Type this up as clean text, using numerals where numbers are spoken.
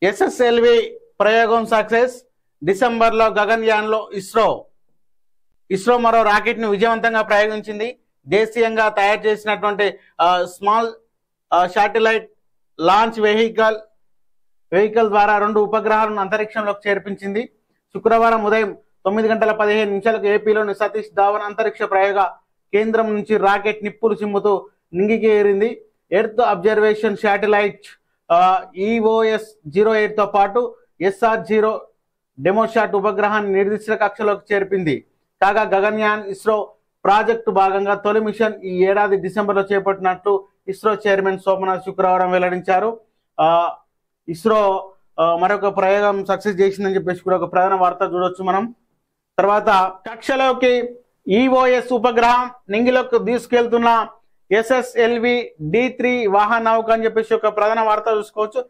SSLV ప్రయోగం success. డిసెంబర్లో గగన్యాన్లో ఇస్రో మరో రాకెట్ ను విజయవంతంగా ప్రయోగించింది. దేశీయంగా తయారు చేసినటువంటి స్మాల్ శాటిలైట్ లాంచ్ వెహికల్ ద్వారా 2 ఉపగ్రహాలను అంతరిక్షంలోకి చేర్పించింది. శుక్రవారం ఉదయం 9:15 ఏపీలోని సతీష్ ధావన్ అంతరిక్ష ప్రయోగ కేంద్రం నుంచి రాకెట్ నిప్పులు చిమ్ముతూ నింగికి ఏరింది. ఎర్త్ అబ్జర్వేషన్ శాటిలైట్ EOS-08 తో పాటు SR-0 డెమోసాట్ ఉపగ్రహాన్ని నిర్దిష్ట కక్షలోకి చేర్పింది. కాగా గగన్యాన్ ఇస్రో ప్రాజెక్టు భాగంగా తొలి మిషన్ ఈ ఏడాది డిసెంబర్లో చేపట్టినట్లు ఇస్రో చైర్మన్ సోమనాథ్ శుక్రవారం వెల్లడించారు. ఇస్రో మరొక ప్రయోగం సక్సెస్ చేసిందని చెప్పేసి కూడా ఒక ప్రధాన వార్త చూడొచ్చు మనం. తర్వాత కక్షలోకి EOS ఉపగ్రహం నింగిలోకి తీసుకెళ్తున్న SSLV-D3 వాహన నౌక అని చెప్పేసి ఒక ప్రధాన వార్త చూసుకోవచ్చు.